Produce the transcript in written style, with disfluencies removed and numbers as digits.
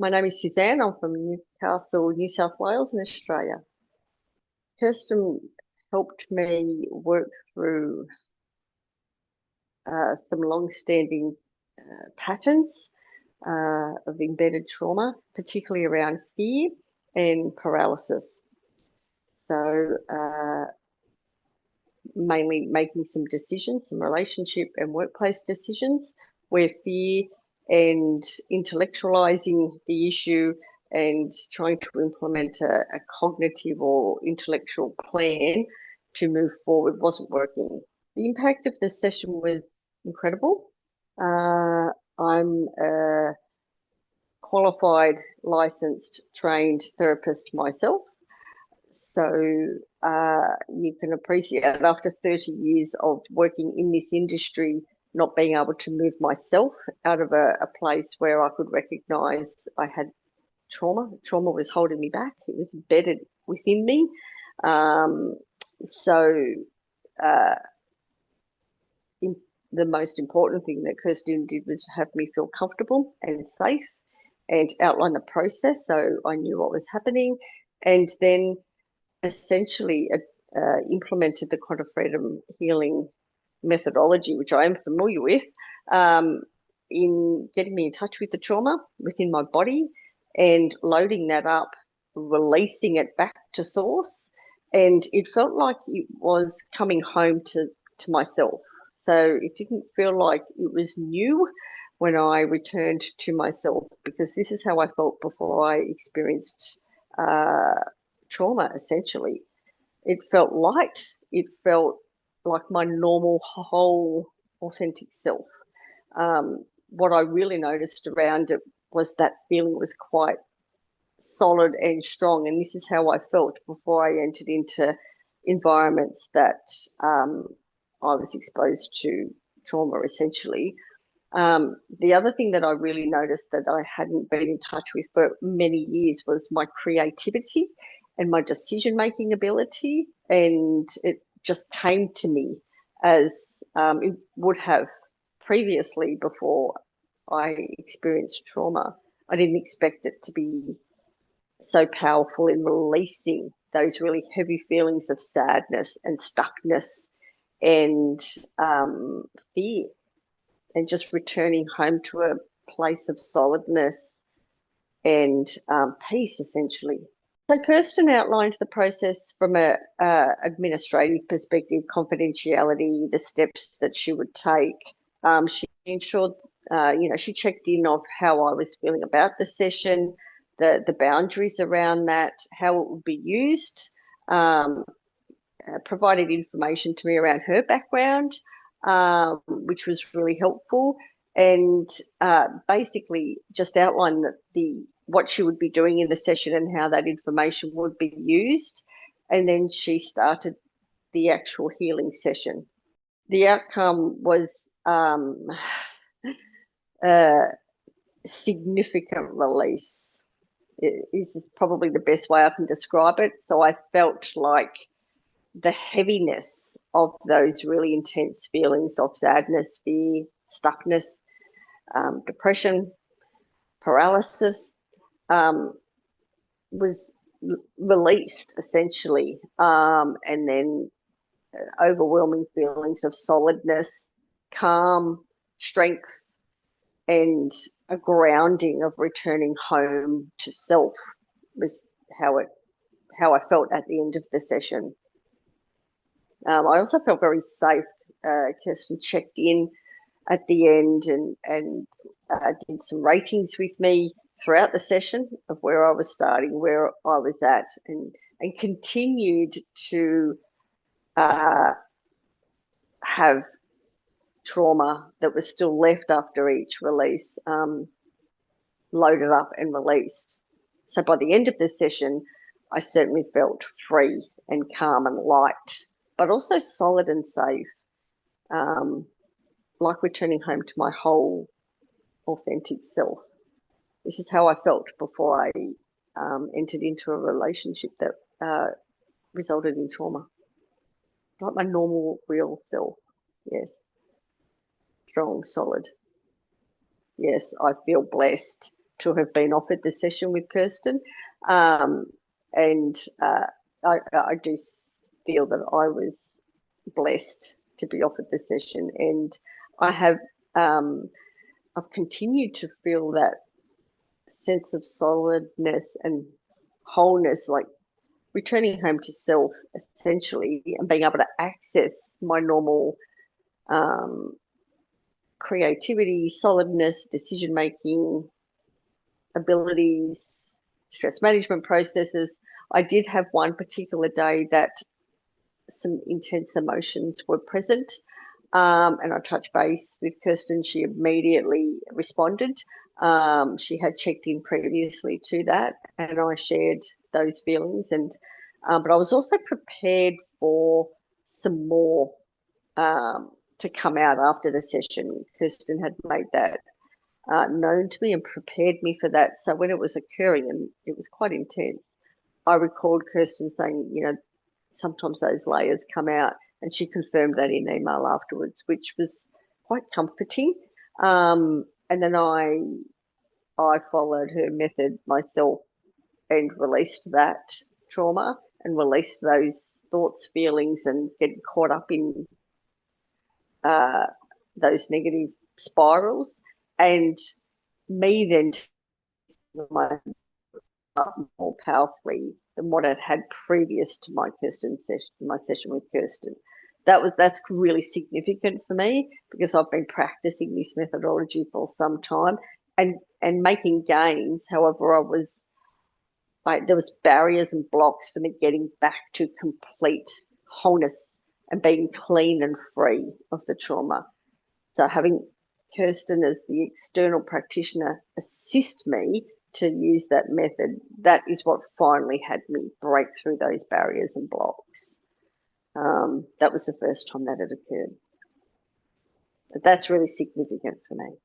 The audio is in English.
My name is Suzanne. I'm from Newcastle, New South Wales in Australia. Kirsten helped me work through some long-standing patterns of embedded trauma, particularly around fear and paralysis. So mainly making some decisions, some relationship and workplace decisions where fear and intellectualizing the issue and trying to implement a cognitive or intellectual plan to move forward wasn't working. The impact of the session was incredible. I'm a qualified, licensed, trained therapist myself. So you can appreciate after 30 years of working in this industry, not being able to move myself out of a place where I could recognize I had trauma. Trauma was holding me back. It was embedded within me. So uh, the most important thing that Kirsten did was have me feel comfortable and safe and outline the process so I knew what was happening. And then essentially implemented the quantum freedom healing methodology, which I am familiar with, in getting me in touch with the trauma within my body and loading that up, releasing it back to source. And it felt like it was coming home to myself. So it didn't feel like it was new when I returned to myself, because this is how I felt before I experienced trauma, essentially. It felt light. It felt like my normal, whole, authentic self. What I really noticed around it was that feeling was quite solid and strong. And this is how I felt before I entered into environments that I was exposed to trauma, essentially. The other thing that I really noticed that I hadn't been in touch with for many years was my creativity and my decision making ability. And it just came to me as it would have previously before I experienced trauma. I didn't expect it to be so powerful in releasing those really heavy feelings of sadness and stuckness and fear, and just returning home to a place of solidness and peace, essentially. So Kirsten outlined the process from a administrative perspective, confidentiality, the steps that she would take. She ensured, she checked in of how I was feeling about the session, the boundaries around that, how it would be used, provided information to me around her background, which was really helpful, and basically just outlined what she would be doing in the session and how that information would be used. And then she started the actual healing session. The outcome was a significant release. This is probably the best way I can describe it. So I felt like the heaviness of those really intense feelings of sadness, fear, stuckness, depression, paralysis was released, essentially, and then overwhelming feelings of solidness, calm, strength, and a grounding of returning home to self was how I felt at the end of the session. I also felt very safe. Kirsten checked in at the end and did some ratings with me throughout the session of where I was starting, where I was at, and continued to have trauma that was still left after each release loaded up and released. So by the end of the session, I certainly felt free and calm and light, but also solid and safe, like returning home to my whole authentic self. This is how I felt before I entered into a relationship that resulted in trauma. Like my normal, real self. Yes. Strong, solid. Yes, I feel blessed to have been offered the session with Kirsten. And I do feel that I was blessed to be offered the session, and I have I've continued to feel that sense of solidness and wholeness, like returning home to self essentially, and being able to access my normal creativity, solidness, decision making abilities, stress management processes. I did have one particular day that some intense emotions were present. And I touched base with Kirsten. She immediately responded. She had checked in previously to that, and I shared those feelings. And but I was also prepared for some more to come out after the session. Kirsten had made that known to me and prepared me for that. So when it was occurring, and it was quite intense, I recalled Kirsten saying, sometimes those layers come out, and she confirmed that in email afterwards, which was quite comforting. And then I followed her method myself and released that trauma and released those thoughts, feelings, and getting caught up in those negative spirals. And me then my more powerfully than what I'd had previous to my session with Kirsten. That's really significant for me because I've been practicing this methodology for some time and making gains. However, I was like there was barriers and blocks for me getting back to complete wholeness and being clean and free of the trauma. So having Kirsten as the external practitioner assist me to use that method, that is what finally had me break through those barriers and blocks. That was the first time that had occurred. But that's really significant for me.